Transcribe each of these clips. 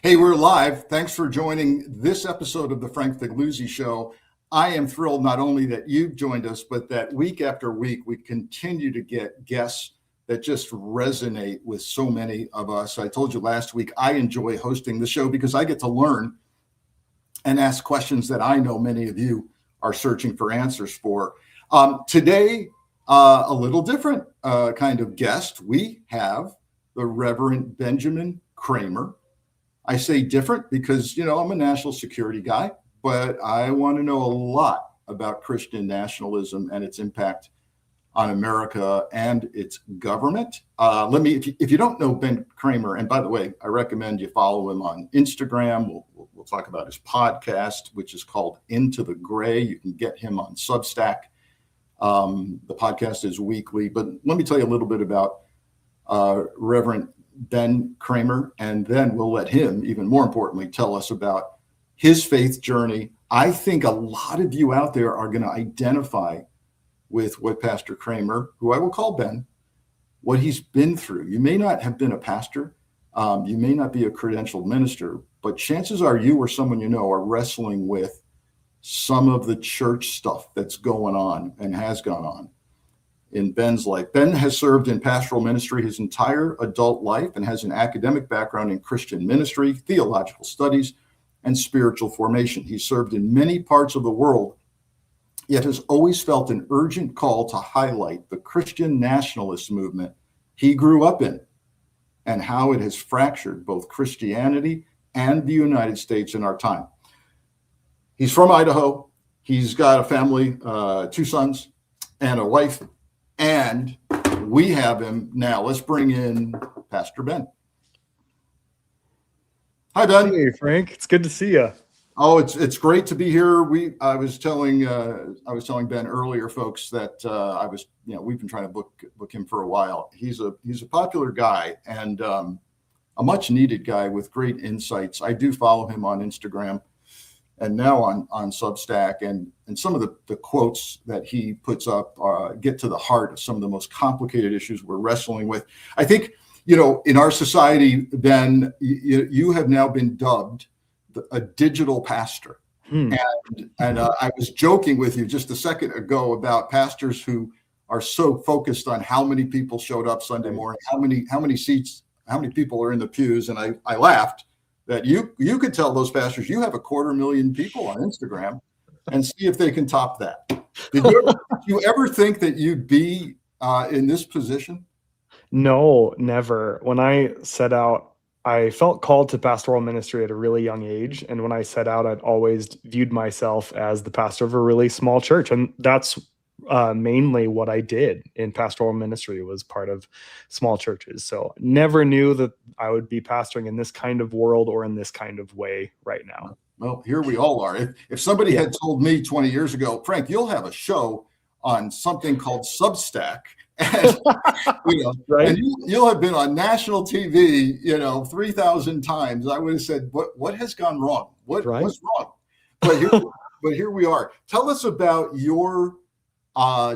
Hey, we're live. Thanks for joining this episode of the Frank Figliuzzi Show. I am thrilled not only that you've joined us, but that week after week, we continue to get guests that just resonate with so many of us. I told you last week, I enjoy hosting the show because I get to learn and ask questions that I know many of you are searching for answers for. Today, a little different kind of guest. We have the Reverend Benjamin Cremer. I say different because, I'm a national security guy, but I want to know a lot about Christian nationalism and its impact on America and its government. If you don't know Ben Cremer, and by the way, I recommend you follow him on Instagram. We'll talk about his podcast, which is called Into the Gray. You can get him on Substack. The podcast is weekly, but let me tell you a little bit about Reverend Ben Cremer, and then we'll let him, even more importantly, tell us about his faith journey. I think a lot of you out there are going to identify with what Pastor Cremer, who I will call Ben, what he's been through. You may not have been a pastor, you may not be a credentialed minister, but chances are you or someone you know are wrestling with some of the church stuff that's going on and has gone on in Ben's life. Ben has served in pastoral ministry his entire adult life and has an academic background in Christian ministry, theological studies, and spiritual formation. He served in many parts of the world, yet has always felt an urgent call to highlight the Christian nationalist movement he grew up in and how it has fractured both Christianity and the United States in our time. He's from Idaho. He's got a family, 2 sons and a wife. And we have him now. Let's bring in Pastor Ben. Hi, Ben. Hey, Frank. It's good to see you. Oh, it's great to be here. I was telling Ben earlier, folks, that we've been trying to book him for a while. He's a popular guy and a much needed guy with great insights. I do follow him on Instagram and now on Substack, and some of the quotes that he puts up get to the heart of some of the most complicated issues we're wrestling with. I think, in our society, Ben, you have now been dubbed a digital pastor. And I was joking with you just a second ago about pastors who are so focused on how many people showed up Sunday morning, how many seats, how many people are in the pews. And I laughed that you could tell those pastors you have 250,000 people on Instagram and see if they can top that. Did you ever think that you'd be in this position? No, never. When I set out, I felt called to pastoral ministry at a really young age. And when I set out, I'd always viewed myself as the pastor of a really small church. And that's mainly what I did in pastoral ministry, was part of small churches. So never knew that I would be pastoring in this kind of world or in this kind of way right now. Well, here we all are. If somebody had told me 20 years ago, Frank, you'll have a show on something called Substack, and, right? and you'll have been on national TV, 3,000 times, I would have said, what has gone wrong? What's wrong? But here we are. Tell us about your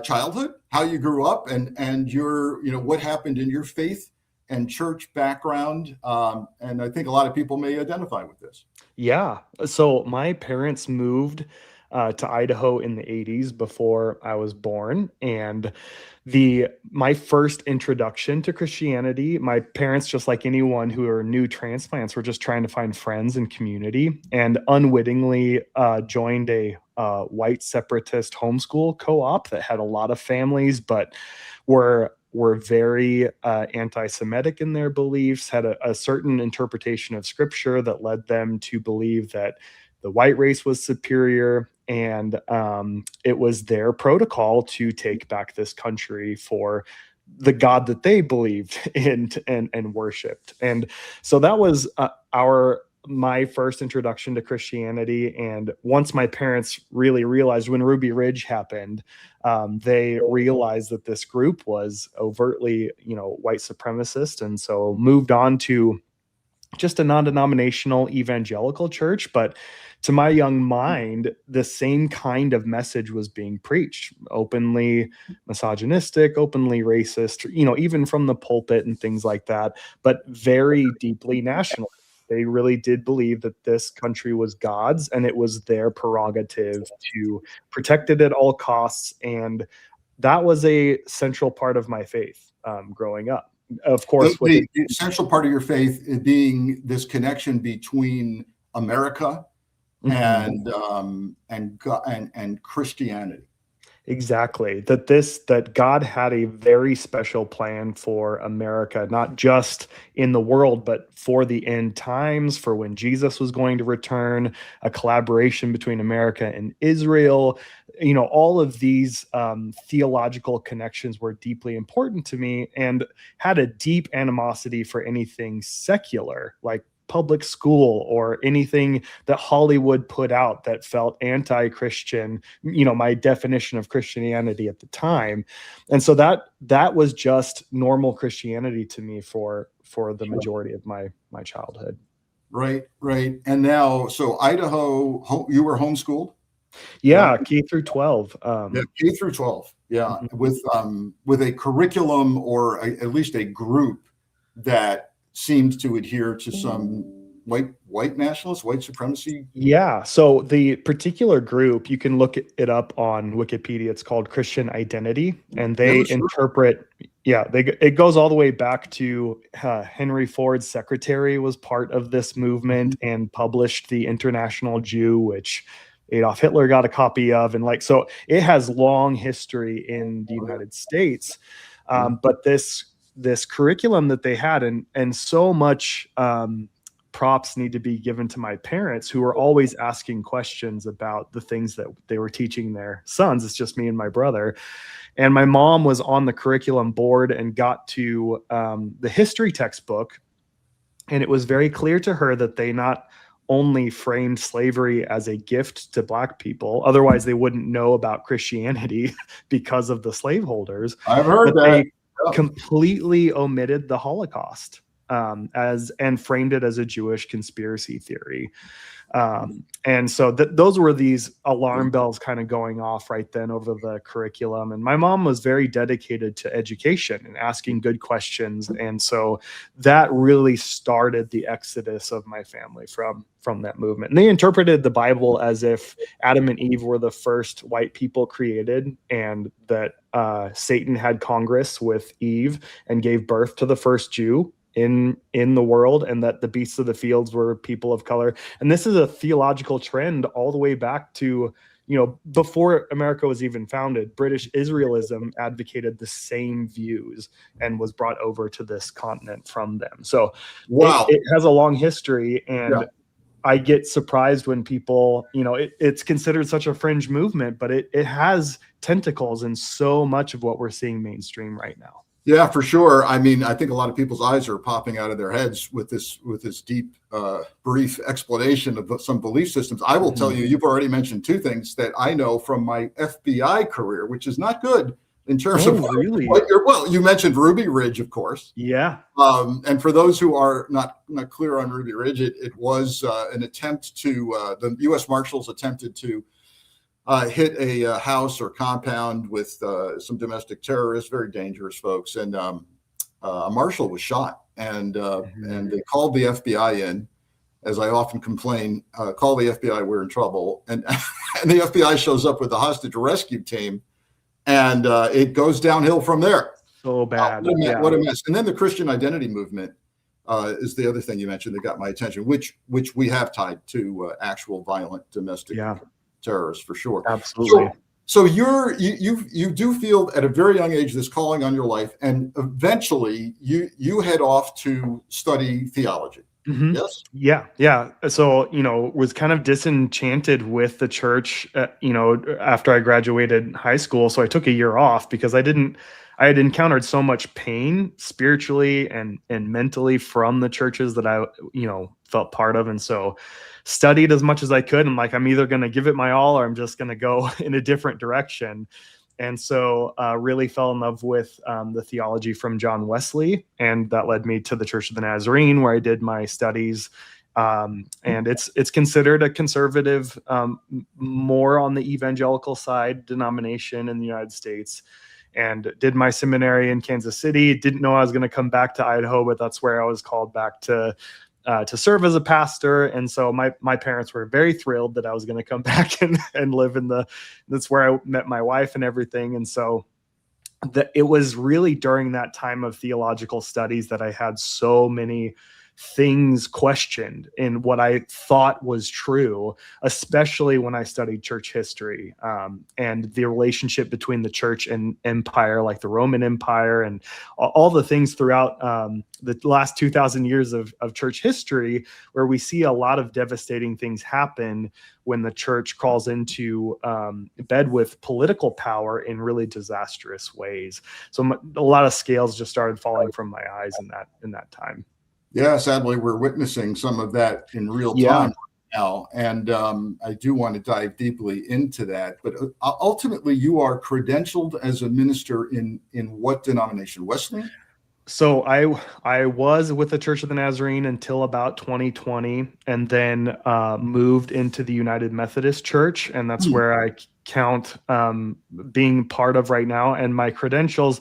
childhood, how you grew up, and your, what happened in your faith and church background. And I think a lot of people may identify with this. Yeah. So my parents moved to Idaho in the 80s before I was born. And my first introduction to Christianity, my parents, just like anyone who are new transplants, were just trying to find friends and community, and unwittingly joined a white separatist homeschool co-op that had a lot of families, but were very anti-Semitic in their beliefs, had a certain interpretation of scripture that led them to believe that the white race was superior. And it was their protocol to take back this country for the God that they believed in and worshipped. And so that was my first introduction to Christianity. And once my parents really realized, when Ruby Ridge happened, they realized that this group was overtly, white supremacist, and so moved on to just a non-denominational evangelical church. But to my young mind, the same kind of message was being preached, openly misogynistic, openly racist, even from the pulpit and things like that, but very deeply national. They really did believe that this country was God's, and it was their prerogative to protect it at all costs. And that was a central part of my faith growing up. Of course, with The essential part of your faith being this connection between America and Christianity. Exactly. That God had a very special plan for America, not just in the world, but for the end times, for when Jesus was going to return, a collaboration between America and Israel. All of these theological connections were deeply important to me, and had a deep animosity for anything secular, like public school or anything that Hollywood put out that felt anti-Christian, my definition of Christianity at the time. And so that was just normal Christianity to me for the majority of my childhood. Right. And now, so Idaho, you were homeschooled? Yeah, K through 12. Yeah, K through 12. Yeah, with a curriculum or at least a group that seems to adhere to some white nationalist, white supremacy. Yeah. So the particular group, you can look it up on Wikipedia. It's called Christian Identity, and they interpret. Yeah, it goes all the way back to Henry Ford's secretary was part of this movement and published the International Jew, which Adolf Hitler got a copy of, and so it has long history in the United States. But this curriculum that they had, and so much props need to be given to my parents, who were always asking questions about the things that they were teaching their sons. It's just me and my brother. And my mom was on the curriculum board and got to the history textbook. And it was very clear to her that they not only framed slavery as a gift to Black people, otherwise they wouldn't know about Christianity because of the slaveholders. I've heard that. They completely omitted the Holocaust and framed it as a Jewish conspiracy theory. And so those were these alarm bells kind of going off right then over the curriculum. And my mom was very dedicated to education and asking good questions. And so that really started the exodus of my family from that movement. And they interpreted the Bible as if Adam and Eve were the first white people created, and that Satan had Congress with Eve and gave birth to the first Jew in the world, and that the beasts of the fields were people of color. And this is a theological trend all the way back to, before America was even founded. British Israelism advocated the same views and was brought over to this continent from them. So wow, it has a long history. And I get surprised when people, it's considered such a fringe movement, but it has tentacles in so much of what we're seeing mainstream right now. Yeah, for sure. I mean, I think a lot of people's eyes are popping out of their heads with this deep, brief explanation of some belief systems. I will tell you, you've already mentioned two things that I know from my FBI career, which is not good in terms of really. You mentioned Ruby Ridge, of course. Yeah. And for those who are not clear on Ruby Ridge, it was an attempt to the U.S. Marshals attempted to hit a house or compound with some domestic terrorists, very dangerous folks, and a marshal was shot, and they called the FBI in. As I often complain, call the FBI, we're in trouble, and and the FBI shows up with the hostage rescue team, and it goes downhill from there. So bad. What a mess. And then the Christian Identity movement is the other thing you mentioned that got my attention, which we have tied to actual violent domestic terrorists, for sure. Absolutely. So you do feel at a very young age this calling on your life, and eventually you head off to study theology. Yes. Yeah. So, was kind of disenchanted with the church, after I graduated high school. So I took a year off because I had encountered so much pain spiritually and mentally from the churches that I, felt part of. And so studied as much as I could. And I'm either going to give it my all or I'm just going to go in a different direction. And so really fell in love with the theology from John Wesley. And that led me to the Church of the Nazarene, where I did my studies. And it's considered a conservative, more on the evangelical side denomination in the United States. And did my seminary in Kansas City. Didn't know I was going to come back to Idaho, but that's where I was called back to to serve as a pastor. And so my parents were very thrilled that I was going to come back and live that's where I met my wife and everything. And so it was really during that time of theological studies that I had so many things questioned in what I thought was true, especially when I studied church history, and the relationship between the church and empire, like the Roman Empire, and all the things throughout the last 2,000 years of church history, where we see a lot of devastating things happen when the church crawls into bed with political power in really disastrous ways. So a lot of scales just started falling from my eyes in that time. Yeah, sadly, we're witnessing some of that in real time now. And I do want to dive deeply into that. But ultimately, you are credentialed as a minister in what denomination? Wesleyan? So I was with the Church of the Nazarene until about 2020, and then moved into the United Methodist Church, and that's where I count being part of right now. And my credentials,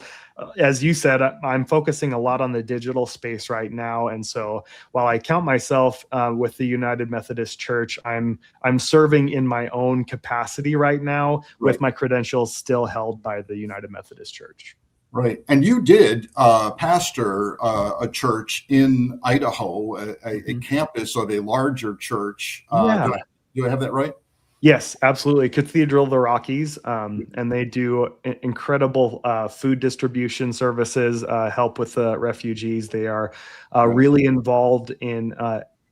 as you said, I'm focusing a lot on the digital space right now. And so while I count myself with the United Methodist Church, I'm serving in my own capacity right now, with my credentials still held by the United Methodist Church. Right. And you did pastor a church in Idaho, a campus of a larger church. Do I have that right? Yes, absolutely. Cathedral of the Rockies. And they do incredible food distribution services, help with the refugees. They are really involved in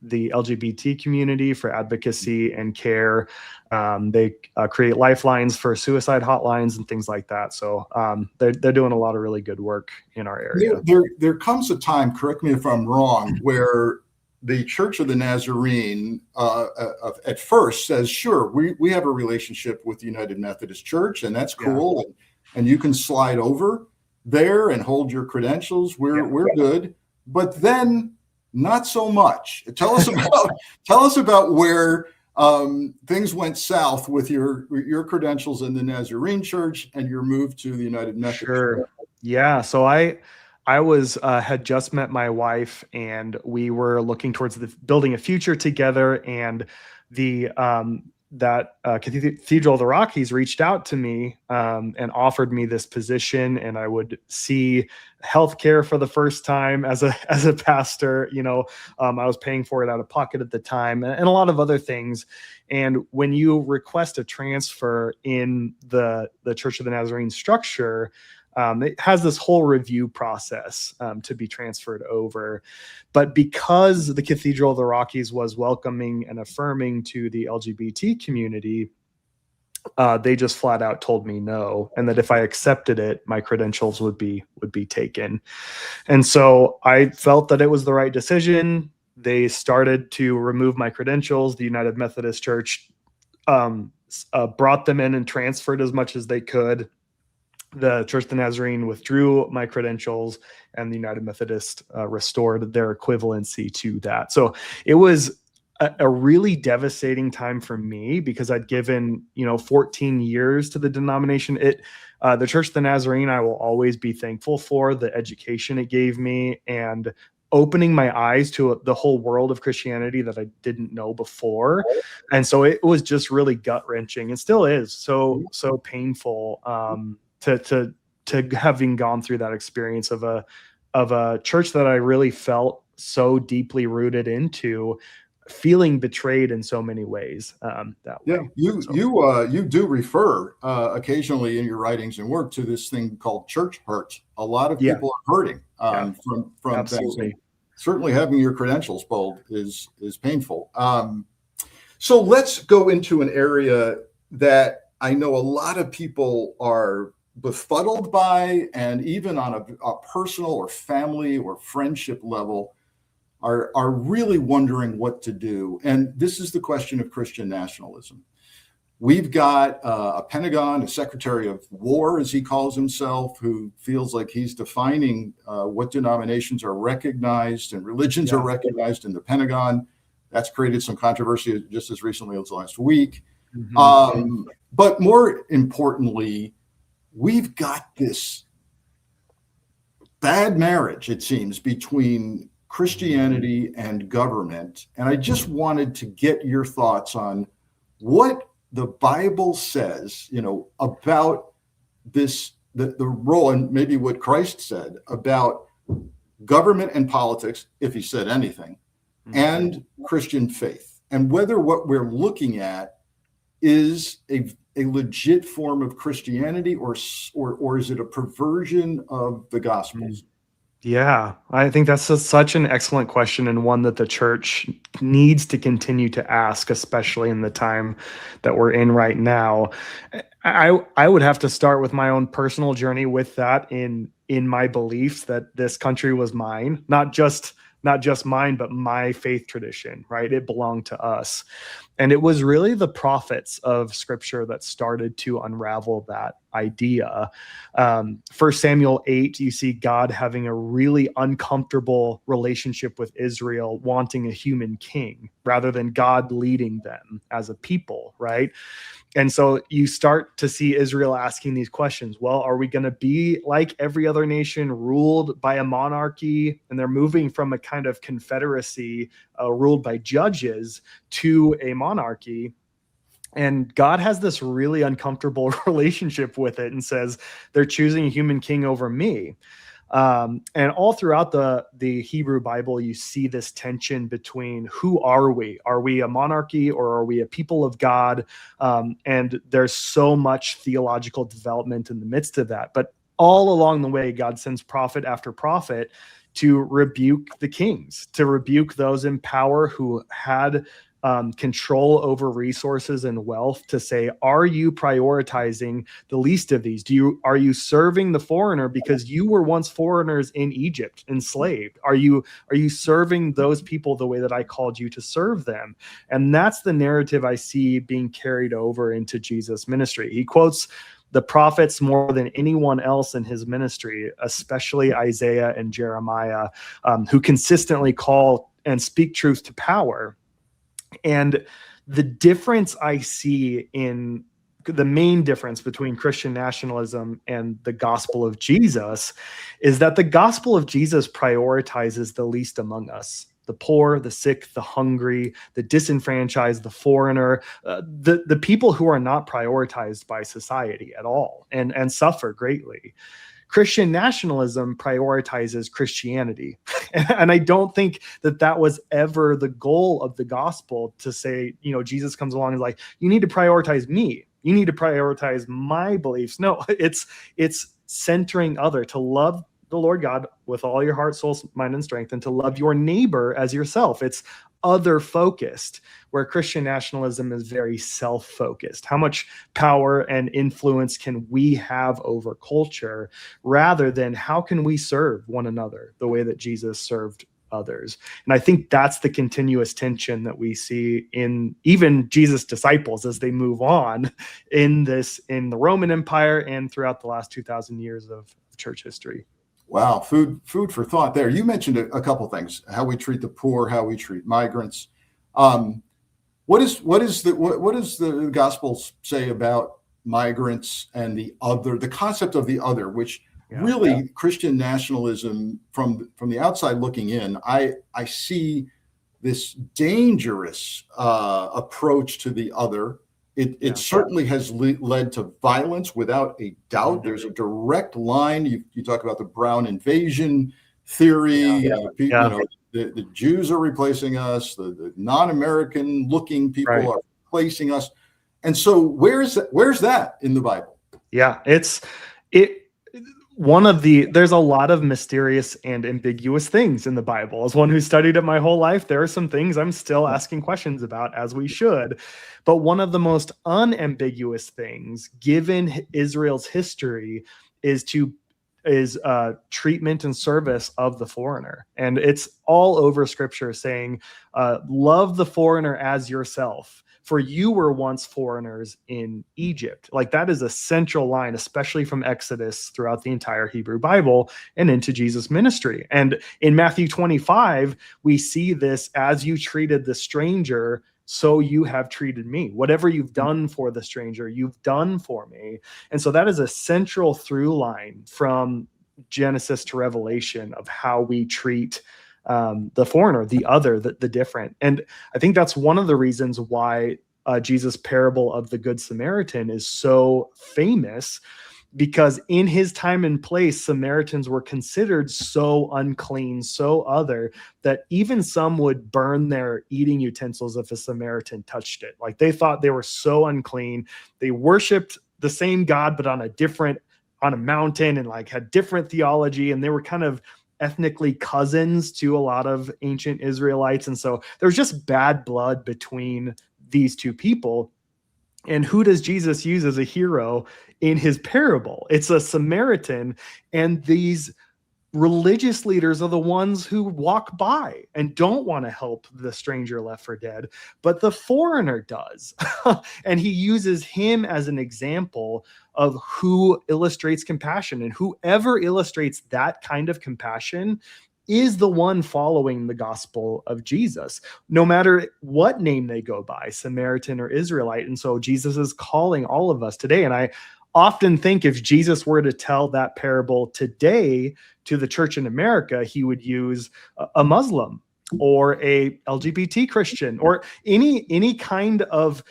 the LGBT community for advocacy and care. They create lifelines for suicide hotlines and things like that. So they're doing a lot of really good work in our area. There comes a time, correct me if I'm wrong, where the Church of the Nazarene at first says, sure, we have a relationship with the United Methodist Church, and that's cool. And you can slide over there and hold your credentials. We're good. But then not so much. Tell us about where things went south with your credentials in the Nazarene Church and your move to the United Methodist. Sure. Yeah. So I was had just met my wife, and we were looking towards building a future together. And the Cathedral of the Rockies reached out to me and offered me this position, and I would see healthcare for the first time as a pastor. I was paying for it out of pocket at the time, and a lot of other things. And when you request a transfer in the Church of the Nazarene structure, it has this whole review process to be transferred over. But because the Cathedral of the Rockies was welcoming and affirming to the LGBT community, they just flat out told me no, and that if I accepted it, my credentials would be taken. And so I felt that it was the right decision. They started to remove my credentials. The United Methodist Church brought them in and transferred as much as they could. The Church of the Nazarene withdrew my credentials, and the United Methodist restored their equivalency to that. So it was a really devastating time for me, because I'd given 14 years to the denomination. The Church of the Nazarene, I will always be thankful for the education it gave me, and opening my eyes to the whole world of Christianity that I didn't know before. And so it was just really gut-wrenching, and still is so painful to having gone through that experience of a church that I really felt so deeply rooted into, feeling betrayed in so many ways. That way. You do refer occasionally in your writings and work to this thing called church hurt. A lot of people are hurting from things. And certainly having your credentials pulled is painful. So let's go into an area that I know a lot of people are befuddled by, and even on a personal or family or friendship level are really wondering what to do. And this is the question of Christian nationalism. We've got a Pentagon, a Secretary of War, as he calls himself, who feels like he's defining what denominations are recognized and religions are recognized in the Pentagon. That's created some controversy just as recently as last week. But more importantly, we've got this bad marriage, it seems, between Christianity and government. And I just wanted to get your thoughts on what the Bible says, about this, the role, and maybe what Christ said about government and politics, if he said anything, and Christian faith, and whether what we're looking at is a legit form of Christianity, or is it a perversion of the Gospels? Yeah, I think that's such an excellent question, and one that the church needs to continue to ask, especially in the time that we're in right now. I would have to start with my own personal journey with that in my beliefs that this country was mine, not just mine, but my faith tradition, right? It belonged to us. And it was really the prophets of scripture that started to unravel that idea. 1 Samuel 8, you see God having a really uncomfortable relationship with Israel, wanting a human king rather than God leading them as a people, right? And so you start to see Israel asking these questions. Well, are we going to be like every other nation, ruled by a monarchy? And they're moving from a kind of confederacy ruled by judges to a monarchy. And God has this really uncomfortable relationship with it and says, they're choosing a human king over me. And all throughout the Hebrew Bible, you see this tension between who are we? Are we a monarchy, or are we a people of God? And there's so much theological development in the midst of that. But all along the way, God sends prophet after prophet to rebuke the kings, to rebuke those in power who had control over resources and wealth, to say, are you prioritizing the least of these? Are you serving the foreigner because you were once foreigners in Egypt, enslaved? Are you serving those people the way that I called you to serve them? And that's the narrative I see being carried over into Jesus' ministry. He quotes the prophets more than anyone else in his ministry, especially Isaiah and Jeremiah, who consistently call and speak truth to power. And the difference I see in the main difference between Christian nationalism and the gospel of Jesus is that the gospel of Jesus prioritizes the least among us: the poor, the sick, the hungry, the disenfranchised, the foreigner, the people who are not prioritized by society at all and suffer greatly. Christian nationalism prioritizes Christianity. And I don't think that was ever the goal of the gospel, to say, Jesus comes along and is like, you need to prioritize me. You need to prioritize my beliefs. No, it's centering other, to love the Lord God with all your heart, soul, mind, and strength, and to love your neighbor as yourself. It's other focused, where Christian nationalism is very self-focused. How much power and influence can we have over culture, rather than how can we serve one another the way that Jesus served others? And I think that's the continuous tension that we see in even Jesus' disciples as they move on in the Roman Empire and throughout the last 2,000 years of church history. Wow, food for thought there. You mentioned a couple things: how we treat the poor, how we treat migrants. What does the gospel say about migrants and the other, the concept of the other, which Christian nationalism, from the outside looking in, I see this dangerous approach to the other. It certainly has led to violence, without a doubt. There's a direct line. You talk about the brown invasion theory. The Jews are replacing us. The non-American looking people are replacing us. And so where's that in the Bible? Yeah, there's a lot of mysterious and ambiguous things in the Bible. As one who studied it my whole life, there are some things I'm still asking questions about, as we should. But one of the most unambiguous things, given Israel's history, is treatment and service of the foreigner. And it's all over scripture saying, love the foreigner as yourself, for you were once foreigners in Egypt. Like, that is a central line, especially from Exodus throughout the entire Hebrew Bible and into Jesus' ministry. And in Matthew 25, we see this: as you treated the stranger, so you have treated me. Whatever you've done for the stranger, you've done for me. And so that is a central through line from Genesis to Revelation of how we treat the foreigner, the other, the different. And I think that's one of the reasons why Jesus' parable of the Good Samaritan is so famous, because in his time and place, Samaritans were considered so unclean, so other, that even some would burn their eating utensils if a Samaritan touched it. Like, they thought they were so unclean. They worshiped the same God, but on a mountain, and like had different theology. And they were kind of ethnically cousins to a lot of ancient Israelites. And so there was just bad blood between these two people. And who does Jesus use as a hero in his parable? It's a Samaritan, and these religious leaders are the ones who walk by and don't want to help the stranger left for dead, but the foreigner does. And he uses him as an example of who illustrates compassion, and whoever illustrates that kind of compassion is the one following the gospel of Jesus, no matter what name they go by, Samaritan or Israelite. And so Jesus is calling all of us today. And I often think if Jesus were to tell that parable today to the church in America, he would use a Muslim or a LGBT Christian or any kind of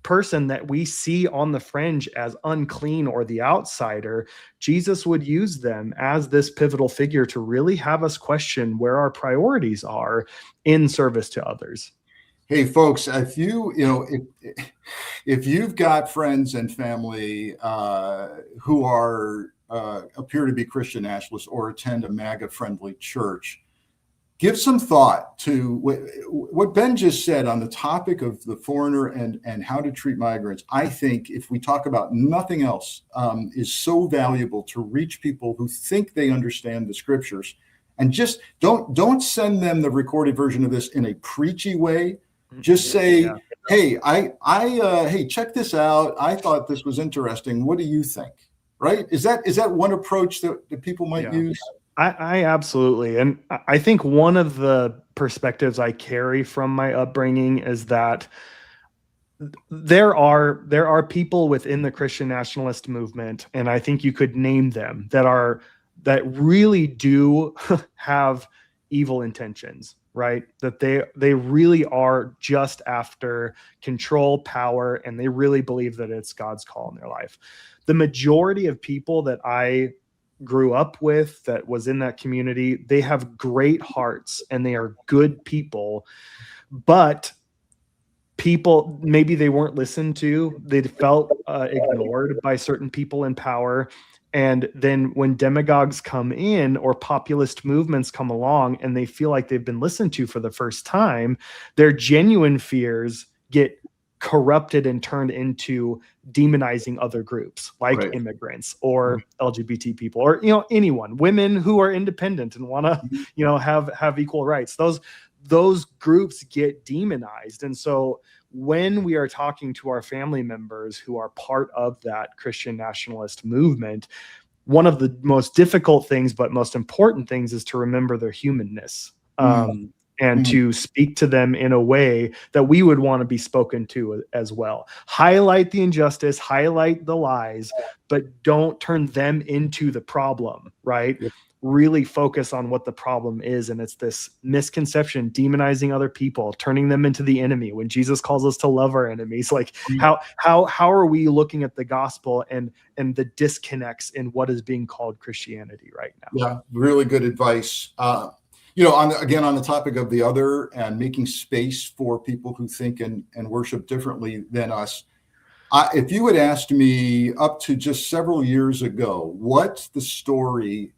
person that we see on the fringe as unclean or the outsider. Jesus would use them as this pivotal figure to really have us question where our priorities are in service to others. Hey, folks, if you've got friends and family who are appear to be Christian nationalists or attend a MAGA-friendly church, give some thought to what Ben just said on the topic of the foreigner and how to treat migrants. I think, if we talk about nothing else, is so valuable to reach people who think they understand the scriptures, and just don't send them the recorded version of this in a preachy way. Just say, hey, hey, check this out. I thought this was interesting. What do you think? Right? Is that one approach that people might use? I absolutely. And I think one of the perspectives I carry from my upbringing is that there are people within the Christian nationalist movement, and I think you could name them, that really do have evil intentions, right? That they really are just after control, power, and they really believe that it's God's call in their life. The majority of people that I grew up with, that was in that community, they have great hearts and they are good people, but people, maybe they weren't listened to. They felt ignored by certain people in power. And then when demagogues come in or populist movements come along and they feel like they've been listened to for the first time, their genuine fears get corrupted and turned into demonizing other groups like immigrants or LGBT people, or anyone, women who are independent and want to have equal rights. Those groups get demonized. And so when we are talking to our family members who are part of that Christian nationalist movement, one of the most difficult things but most important things is to remember their humanness. And to speak to them in a way that we would want to be spoken to as well. Highlight the injustice, highlight the lies, but don't turn them into the problem, right? Yep. Really focus on what the problem is. And it's this misconception, demonizing other people, turning them into the enemy when Jesus calls us to love our enemies. Like how are we looking at the gospel and the disconnects in what is being called Christianity right now? Yeah, really good advice. On the topic of the other and making space for people who think and worship differently than us, if you had asked me up to just several years ago what the story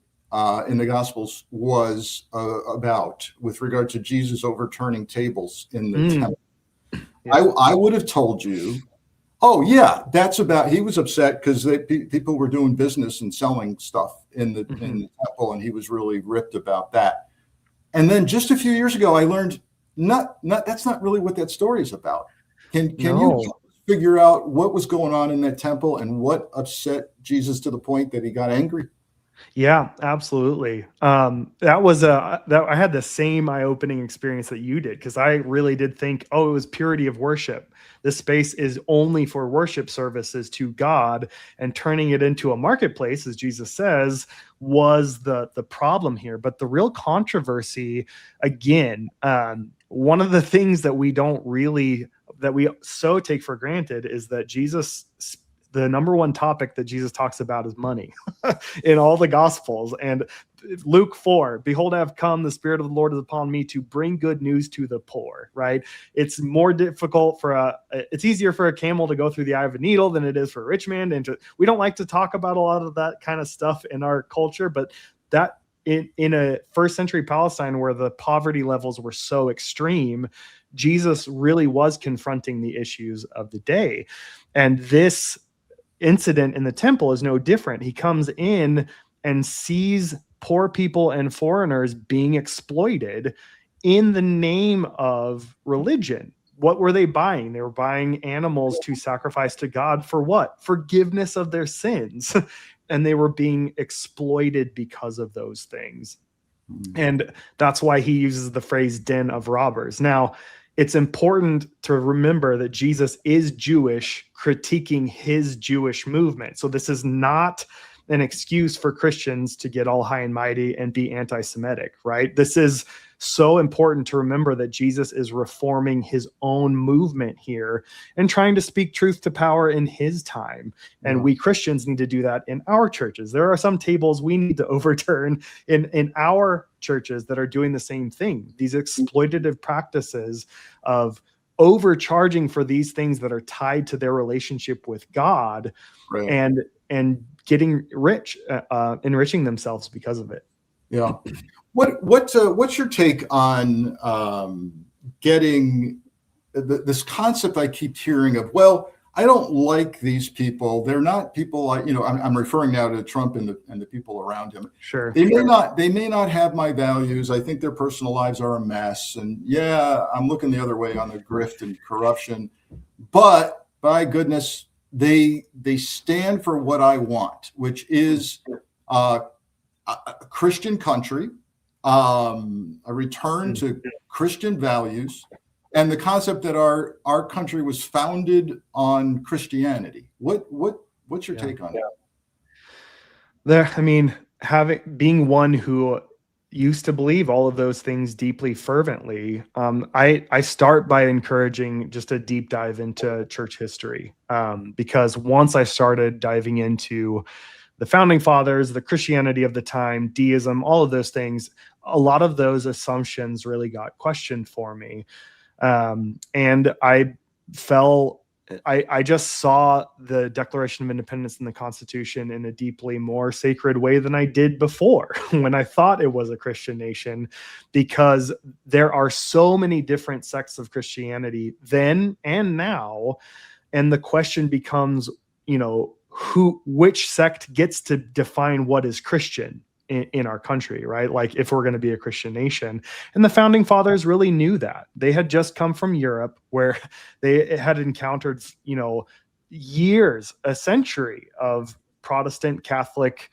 in the Gospels was about with regard to Jesus overturning tables in the temple, I would have told you, oh yeah, that's about, he was upset because people were doing business and selling stuff in the temple, and he was really ripped about that. And then just a few years ago, I learned that's not really what that story is about. Can you figure out what was going on in that temple and what upset Jesus to the point that he got angry? Yeah, absolutely. That was that I had the same eye-opening experience that you did, because I really did think, oh, it was purity of worship. This space is only for worship services to God, and turning it into a marketplace, as Jesus says, was the problem here. But the real controversy, again, one of the things that we don't really that we so take for granted is that the number one topic that Jesus talks about is money in all the gospels. And Luke 4, behold, I have come, the Spirit of the Lord is upon me to bring good news to the poor, right? It's more difficult it's easier for a camel to go through the eye of a needle than it is for a rich man. And we don't like to talk about a lot of that kind of stuff in our culture, but that in a first century Palestine where the poverty levels were so extreme, Jesus really was confronting the issues of the day. And this incident in the temple is no different. He comes in and sees poor people and foreigners being exploited in the name of religion. What were they buying? They were buying animals to sacrifice to God for what? Forgiveness of their sins. And they were being exploited because of those things. And that's why he uses the phrase den of robbers. Now, it's important to remember that Jesus is Jewish, critiquing his Jewish movement. So this is not an excuse for Christians to get all high and mighty and be anti-Semitic, right? This is so important to remember that Jesus is reforming his own movement here and trying to speak truth to power in his time. And we Christians need to do that in our churches. There are some tables we need to overturn in our churches that are doing the same thing. These exploitative practices of overcharging for these things that are tied to their relationship with God, right, and getting rich, enriching themselves because of it. Yeah. What's your take on getting this concept I keep hearing of, well, I don't like these people. They're not people I'm referring now to Trump and the people around him. Sure. They may not have my values. I think their personal lives are a mess. And yeah, I'm looking the other way on the grift and corruption. But by goodness, they stand for what I want, which is a Christian country, a return to Christian values, and the concept that our country was founded on Christianity. What's your take on that? Being one who used to believe all of those things deeply fervently, I start by encouraging just a deep dive into church history, because once I started diving into the founding fathers, the Christianity of the time, deism, all of those things, a lot of those assumptions really got questioned for me. And I just saw the Declaration of Independence and the Constitution in a deeply more sacred way than I did before when I thought it was a Christian nation, because there are so many different sects of Christianity then and now. And the question becomes, which sect gets to define what is Christian in our country, right? Like, if we're going to be a Christian nation. And the founding fathers really knew that. They had just come from Europe, where they had encountered, years, a century of Protestant Catholic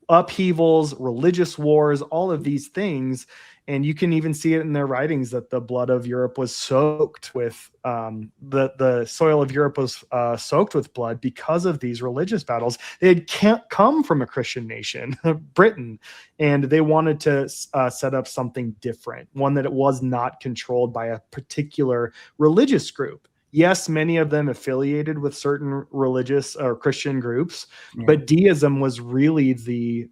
upheavals, religious wars, all of these things. And you can even see it in their writings that the blood of Europe was soaked with, the soil of Europe was soaked with blood because of these religious battles. They can't come from a Christian nation, Britain, and they wanted to set up something different, one that it was not controlled by a particular religious group. Yes, many of them affiliated with certain religious or Christian groups, but deism was really the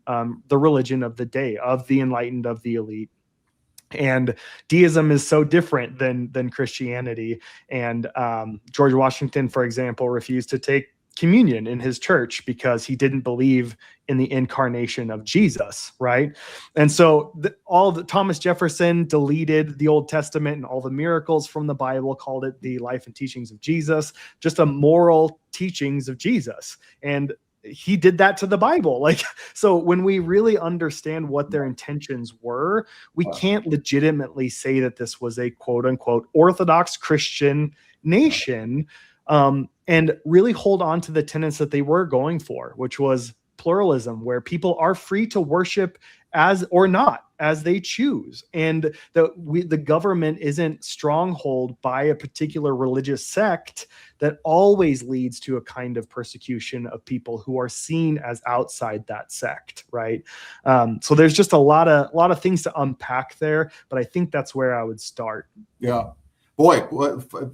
religion of the day, of the enlightened, of the elite. And deism is so different than Christianity. And George Washington, for example, refused to take communion in his church because he didn't believe in the incarnation of Jesus, right? And so Thomas Jefferson deleted the Old Testament and all the miracles from the Bible, called it the life and teachings of Jesus, just a moral teachings of Jesus. And he did that to the Bible. So when we really understand what their intentions were, we can't legitimately say that this was a quote unquote Orthodox Christian nation, and really hold on to the tenets that they were going for, which was pluralism, where people are free to worship as or not as they choose, and the government isn't stronghold by a particular religious sect that always leads to a kind of persecution of people who are seen as outside that sect, right? So there's just a lot of things to unpack there, but I think that's where I would start. Yeah. Boy,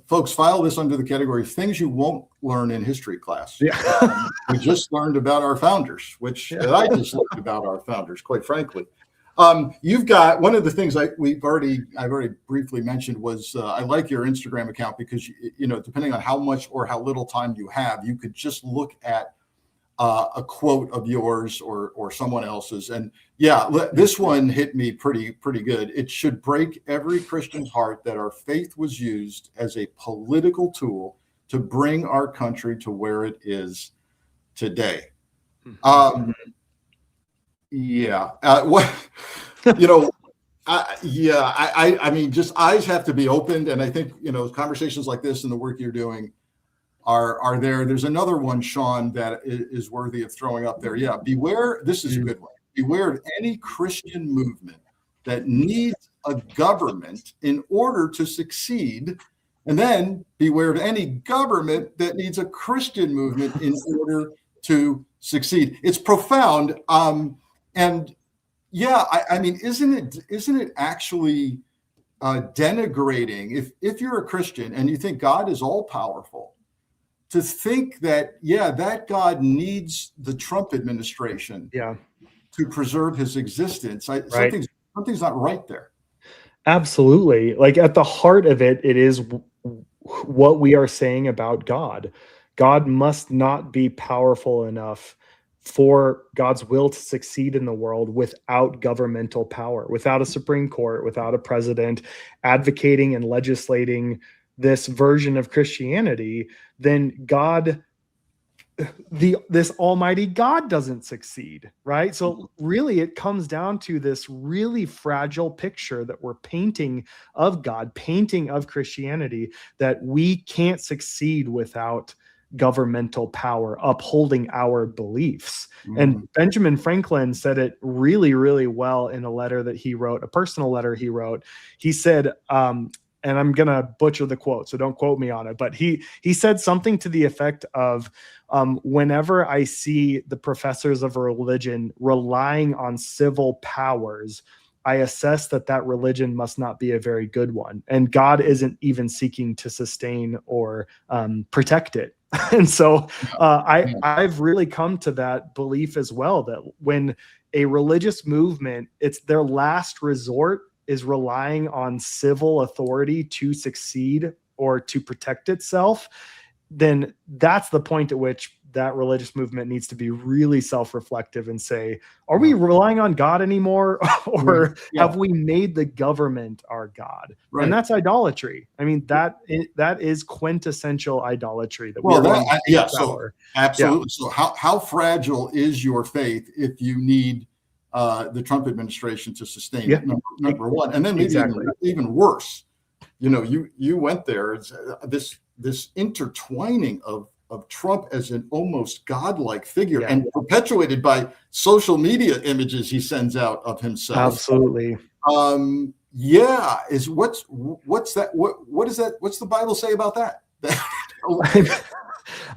folks, file this under the category of things you won't learn in history class. Yeah. We just learned about our founders, which I just learned about our founders, quite frankly. You've got one of the things I've already briefly mentioned was I like your Instagram account because depending on how much or how little time you have, you could just look at a quote of yours or someone else's, and this one hit me pretty good. It should break every Christian's heart that our faith was used as a political tool to bring our country to where it is today. I mean, just eyes have to be opened, and I think conversations like this and the work you're doing are there. There's another one, Sean, that is worthy of throwing up there. Yeah, beware. This is a good one. Beware of any Christian movement that needs a government in order to succeed, and then beware of any government that needs a Christian movement in order to succeed. It's profound. And I mean, isn't it actually denigrating if you're a Christian and you think God is all powerful, to think that that God needs the Trump administration to preserve his existence? Something's not right there. Absolutely. Like at the heart of it, it is what we are saying about God. God must not be powerful enough for God's will to succeed in the world without governmental power, without a Supreme Court, without a president advocating and legislating this version of Christianity. Then this almighty God doesn't succeed, right? So really it comes down to this really fragile picture that we're painting of God, painting of Christianity, that we can't succeed without governmental power upholding our beliefs. And Benjamin Franklin said it really, really well in a letter that he wrote, a personal letter he wrote. He said, and I'm going to butcher the quote, so don't quote me on it, but he said something to the effect of, whenever I see the professors of a religion relying on civil powers, I assess that religion must not be a very good one. And God isn't even seeking to sustain or protect it. And so I've really come to that belief as well, that when a religious movement, it's their last resort is relying on civil authority to succeed or to protect itself, then that's the point at which that religious movement needs to be really self-reflective and say, are we relying on God anymore? Or have we made the government our God? Right. And that's idolatry. I mean, that is quintessential idolatry. So absolutely. So how fragile is your faith if you need the Trump administration to sustain it, number one? And then maybe even worse, you went there. It's, this intertwining of Trump as an almost godlike figure and perpetuated by social media images he sends out of himself. Absolutely. Is what's that? What is that? What's the Bible say about that?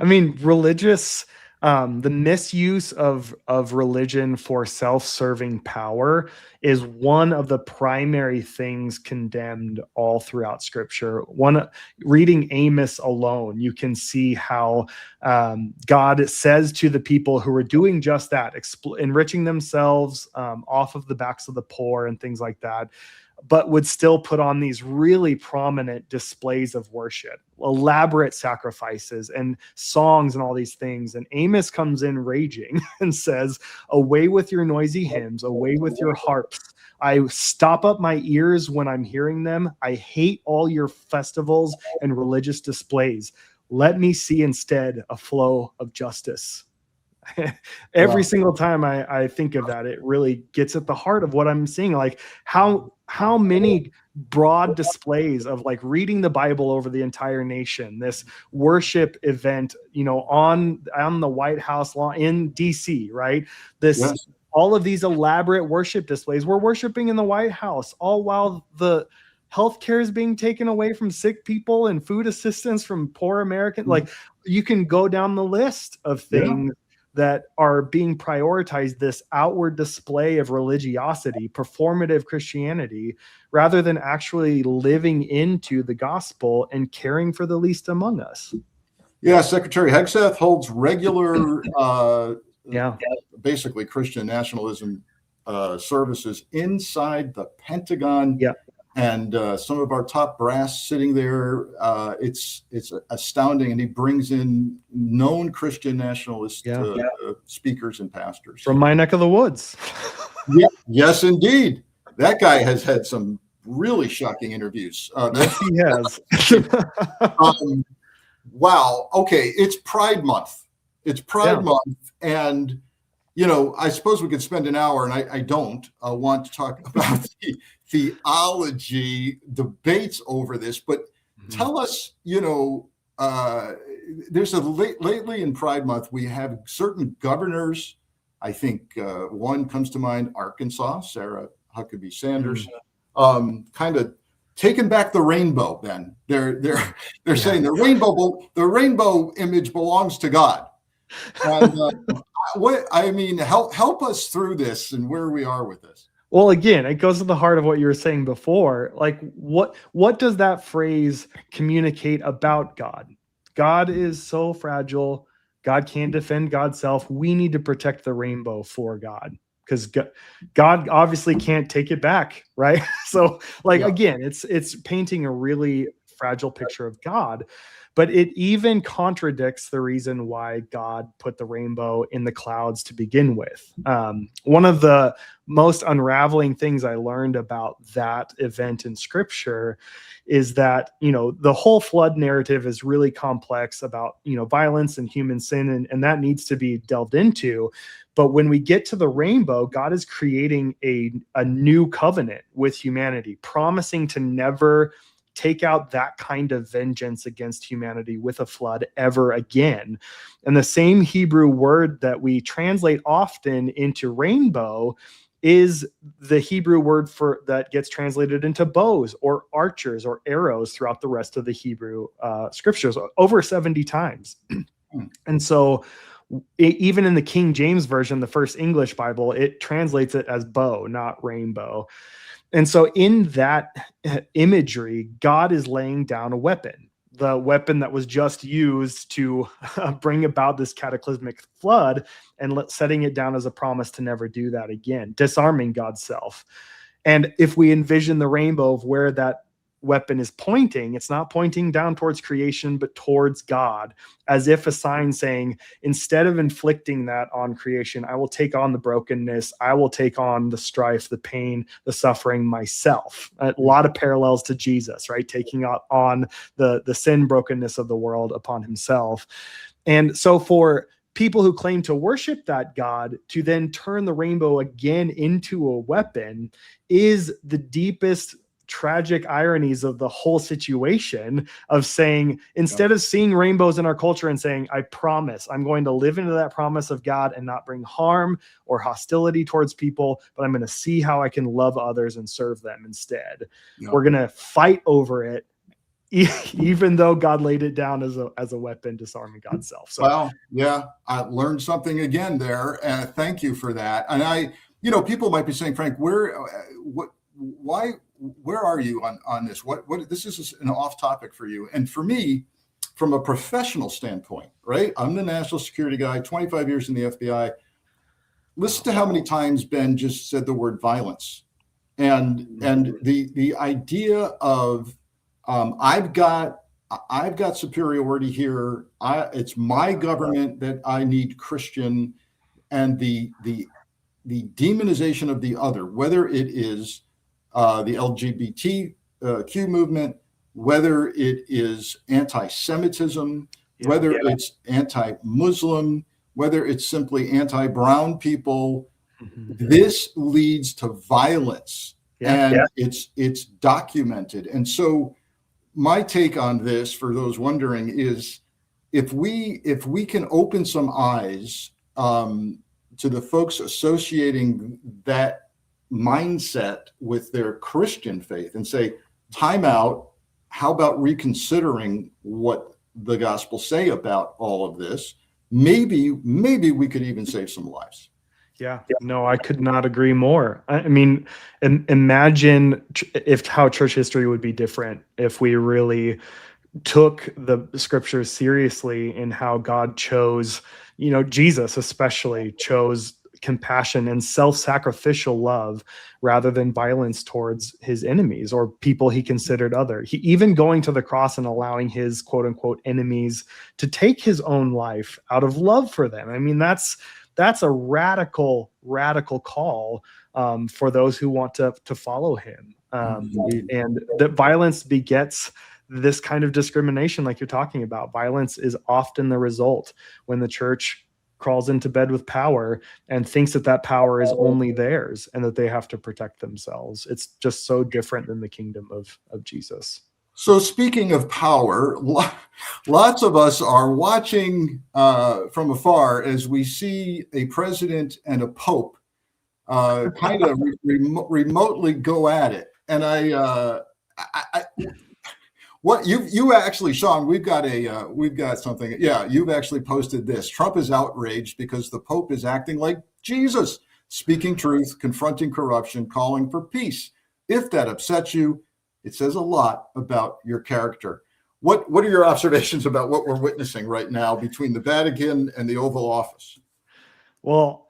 I mean, the misuse of religion for self-serving power is one of the primary things condemned all throughout Scripture. Reading Amos alone, you can see how God says to the people who are doing just that, enriching themselves off of the backs of the poor and things like that, but would still put on these really prominent displays of worship, elaborate sacrifices and songs and all these things. And Amos comes in raging and says, away with your noisy hymns, away with your harps. I stop up my ears when I'm hearing them. I hate all your festivals and religious displays. Let me see instead a flow of justice. Every single time I think of that, it really gets at the heart of what I'm seeing. Like, how how many broad displays of like reading the Bible over the entire nation, this worship event, on the White House lawn in DC, right? Yes. All of these elaborate worship displays. We're worshiping in the White House, all while the healthcare is being taken away from sick people and food assistance from poor Americans. Like, you can go down the list of things that are being prioritized, this outward display of religiosity, performative Christianity, rather than actually living into the gospel and caring for the least among us. Yeah, Secretary Hegseth holds regular, basically Christian nationalism services inside the Pentagon. Yeah. And some of our top brass sitting there, it's astounding. And he brings in known Christian nationalist speakers and pastors. From my neck of the woods. Yes, indeed. That guy has had some really shocking interviews. Yes, he has. Wow. Okay. It's Pride Month. Month. And, I suppose we could spend an hour, and I don't want to talk about the theology debates over this, but tell us, there's lately in Pride Month, we have certain governors. I think one comes to mind, Arkansas, Sarah Huckabee Sanders, kind of taking back the rainbow. Ben, they're saying the rainbow image belongs to God. And help us through this and where we are with this. Well, again, it goes to the heart of what you were saying before. Like, what does that phrase communicate about God? God is so fragile. God can't defend God's self. We need to protect the rainbow for God, because God obviously can't take it back, right? So, again, it's painting a really fragile picture of God. But it even contradicts the reason why God put the rainbow in the clouds to begin with. One of the most unraveling things I learned about that event in Scripture is that, the whole flood narrative is really complex about, violence and human sin, and that needs to be delved into. But when we get to the rainbow, God is creating a new covenant with humanity, promising to never take out that kind of vengeance against humanity with a flood ever again. And the same Hebrew word that we translate often into rainbow is the Hebrew word for that gets translated into bows or archers or arrows throughout the rest of the Hebrew scriptures, over 70 times. And so even in the King James Version, the first English Bible, it translates it as bow, not rainbow. And so in that imagery, God is laying down a weapon, the weapon that was just used to bring about this cataclysmic flood, and setting it down as a promise to never do that again, disarming God's self. And if we envision the rainbow of where that weapon is pointing, it's not pointing down towards creation, but towards God, as if a sign saying, instead of inflicting that on creation, I will take on the brokenness, I will take on the strife, the pain, the suffering myself. A lot of parallels to Jesus, right? Taking on the sin brokenness of the world upon himself. And so for people who claim to worship that God to then turn the rainbow again into a weapon is the deepest tragic ironies of the whole situation, of saying, instead of seeing rainbows in our culture and saying, I promise I'm going to live into that promise of God and not bring harm or hostility towards people, but I'm going to see how I can love others and serve them instead. We're going to fight over it, even though God laid it down as a weapon, disarming God's self. So, well, I learned something again there, and thank you for that. And people might be saying, Frank, where are you on this? What this is an off topic for you. And for me, from a professional standpoint, right? I'm the national security guy, 25 years in the FBI. Listen to how many times Ben just said the word violence. And the idea of I've got superiority here. It's my government that I need Christian, and the demonization of the other, whether it is the LGBTQ movement, whether it is anti-Semitism, whether it's anti-Muslim, whether it's simply anti-brown people. This leads to violence. and it's documented. And so my take on this, for those wondering, is if we can open some eyes to the folks associating that mindset with their Christian faith and say, time out, how about reconsidering what the gospel say about all of this? Maybe we could even save some lives. Yeah, no, I could not agree more. I mean, imagine if how church history would be different if we really took the scriptures seriously in how God chose, Jesus especially chose compassion and self-sacrificial love rather than violence towards his enemies or people he considered other. He even going to the cross and allowing his quote unquote enemies to take his own life out of love for them. I mean, that's a radical call for those who want to follow him. And that violence begets this kind of discrimination like you're talking about. Violence is often the result when the church crawls into bed with power and thinks that power is only theirs and that they have to protect themselves. It's just so different than the kingdom of Jesus. So speaking of power, lots of us are watching from afar as we see a president and a pope kind of remotely go at it. And what you actually, Sean, we've got something. Yeah, you've actually posted this. Trump is outraged because the Pope is acting like Jesus, speaking truth, confronting corruption, calling for peace. If that upsets you, it says a lot about your character. What are your observations about what we're witnessing right now between the Vatican and the Oval Office? Well,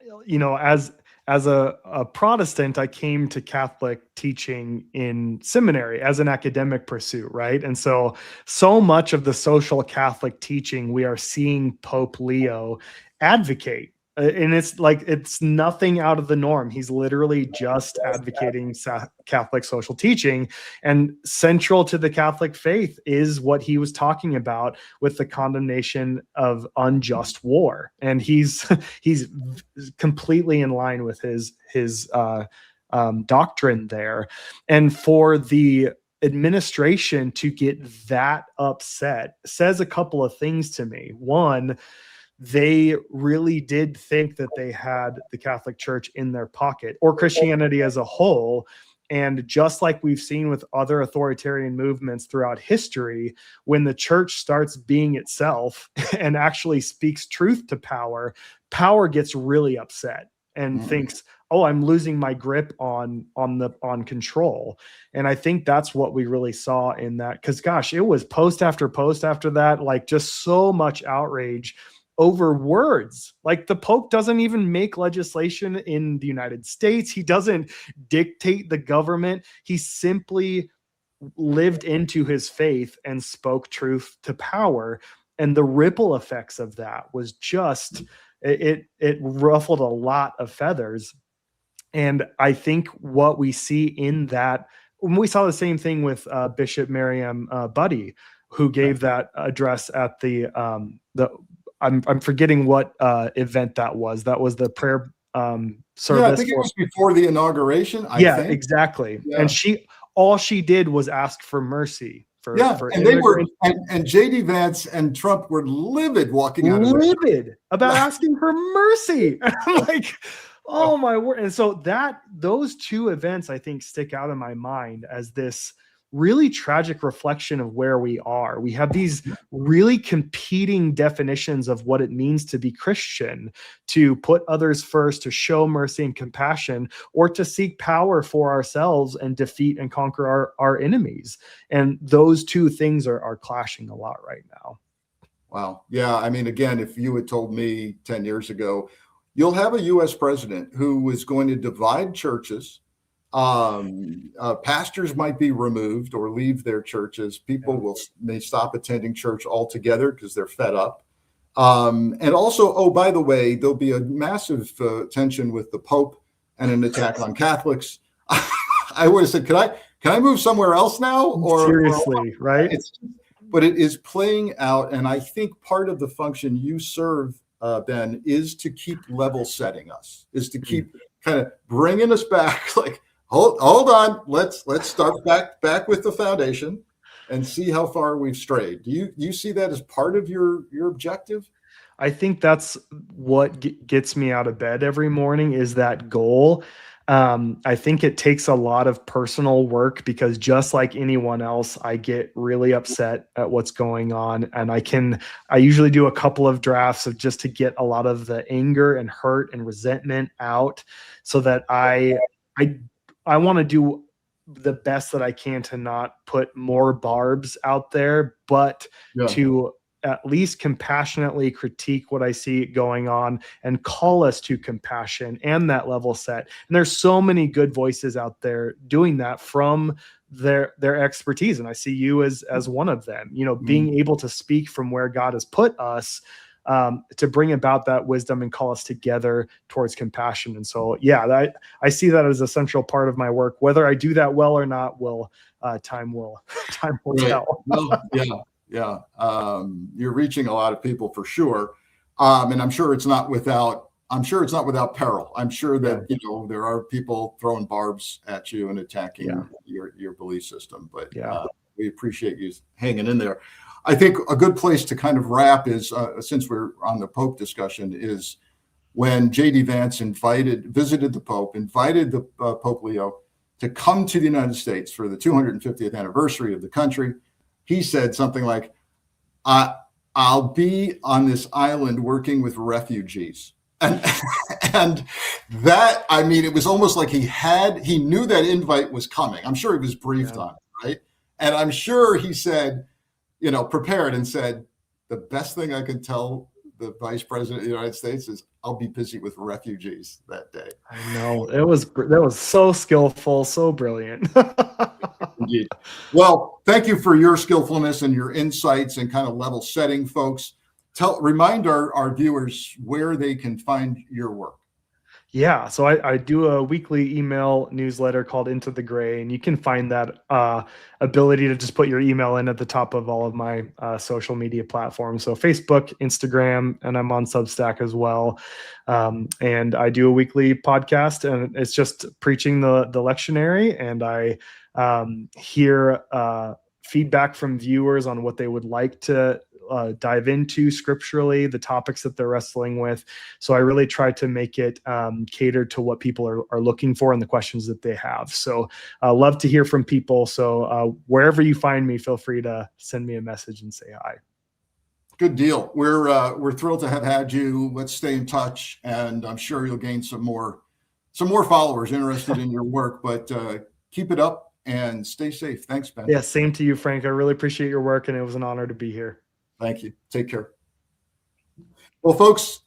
as a Protestant, I came to Catholic teaching in seminary as an academic pursuit, right? And so much of the social Catholic teaching we are seeing Pope Leo advocate. And it's nothing out of the norm. He's literally just advocating Catholic social teaching. And central to the Catholic faith is what he was talking about with the condemnation of unjust war. And he's completely in line with his doctrine there. And for the administration to get that upset says a couple of things to me. One, they really did think that they had the Catholic Church in their pocket, or Christianity as a whole. And just like we've seen with other authoritarian movements throughout history, when the church starts being itself and actually speaks truth to power, power gets really upset and thinks, oh, I'm losing my grip on control. And I think that's what we really saw in that, because gosh, it was post after post after that, like just so much outrage over words. Like the Pope doesn't even make legislation in the United States. He doesn't dictate the government. He simply lived into his faith and spoke truth to power. And the ripple effects of that was just, it ruffled a lot of feathers. And I think what we see in that, we saw the same thing with Bishop Miriam Buddy, who gave that address at the I'm forgetting what event that was. That was the prayer service. Yeah, I think it was before the inauguration. I think. Exactly. Yeah. And all she did was ask for mercy. For and they were, and JD Vance and Trump were livid walking out of livid about asking for mercy. I'm like, oh my word. And so those two events, I think, stick out in my mind as this really tragic reflection of where we are. We have these really competing definitions of what it means to be Christian, to put others first, to show mercy and compassion, or to seek power for ourselves and defeat and conquer our enemies. And those two things are clashing a lot right now. Wow. Yeah. I mean, again, if you had told me 10 years ago, you'll have a U.S. president who is going to divide churches. Pastors might be removed or leave their churches. People may stop attending church altogether because they're fed up. And also, oh, by the way, there'll be a massive tension with the Pope and an attack on Catholics. I would have said, can I move somewhere else now? Or seriously, right? But it is playing out, and I think part of the function you serve, Ben, is to keep level setting us, is to keep kind of bringing us back, like, hold on. Let's start back with the foundation and see how far we've strayed. Do you see that as part of your objective? I think that's what gets me out of bed every morning is that goal. I think it takes a lot of personal work because just like anyone else, I get really upset at what's going on. And I usually do a couple of drafts of just to get a lot of the anger and hurt and resentment out so that I want to do the best that I can to not put more barbs out there, but to at least compassionately critique what I see going on and call us to compassion and that level set. And there's so many good voices out there doing that from their expertise. And I see you as one of them, being able to speak from where God has put us, to bring about that wisdom and call us together towards compassion. And so, I see that as a central part of my work. Whether I do that well or not, time will tell. Well, yeah. You're reaching a lot of people for sure. And I'm sure it's not without peril. I'm sure that, there are people throwing barbs at you and attacking your belief system, but we appreciate you hanging in there. I think a good place to kind of wrap is, since we're on the Pope discussion, is when J.D. Vance visited the Pope, invited the Pope Leo to come to the United States for the 250th anniversary of the country. He said something like, I'll be on this island working with refugees. And that, it was almost like he knew that invite was coming. I'm sure he was briefed on it, right? And I'm sure he said, prepared and said, the best thing I could tell the Vice President of the United States is I'll be busy with refugees that day. I know. That was so skillful, so brilliant. Indeed. Well, thank you for your skillfulness and your insights and kind of level setting, folks. Remind our viewers where they can find your work. Yeah, so I do a weekly email newsletter called Into the Gray, and you can find that ability to just put your email in at the top of all of my social media platforms. So Facebook, Instagram, and I'm on Substack as well. And I do a weekly podcast, and it's just preaching the lectionary, and I hear feedback from viewers on what they would like to dive into scripturally, the topics that they're wrestling with. So I really try to make it catered to what people are looking for and the questions that they have. So I love to hear from people. So wherever you find me, feel free to send me a message and say hi. Good deal. We're thrilled to have had you. Let's stay in touch, and I'm sure you'll gain some more followers interested in your work, but keep it up and stay safe. Thanks, Ben. Yeah, same to you, Frank. I really appreciate your work, and it was an honor to be here. Thank you. Take care. Well, folks,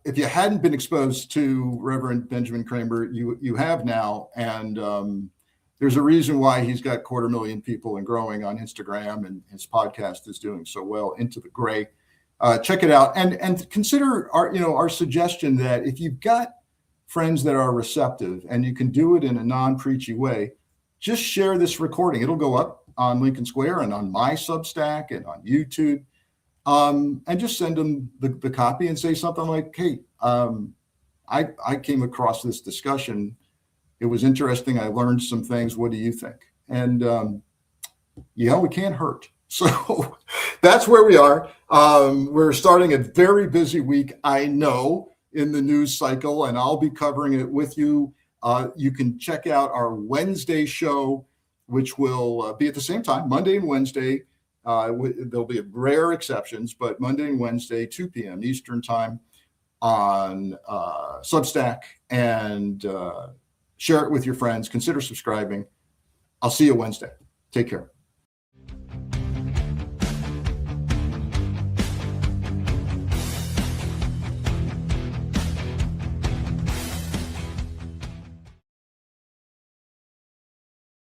if you hadn't been exposed to Reverend Benjamin Cremer, you have now, and there's a reason why he's got 250,000 people and growing on Instagram, and his podcast is doing so well. Into the Gray, check it out, and consider our suggestion that if you've got friends that are receptive and you can do it in a non-preachy way, just share this recording. It'll go up on Lincoln Square and on my Substack and on YouTube. And just send them the copy and say something like, hey, I came across this discussion. It was interesting. I learned some things. What do you think? And, we can't hurt. So that's where we are. We're starting a very busy week, I know, in the news cycle, and I'll be covering it with you. You can check out our Wednesday show, which will be at the same time, Monday and Wednesday. There'll be rare exceptions, but Monday and Wednesday, 2 p.m. Eastern time on Substack, and share it with your friends. Consider subscribing. I'll see you Wednesday. Take care.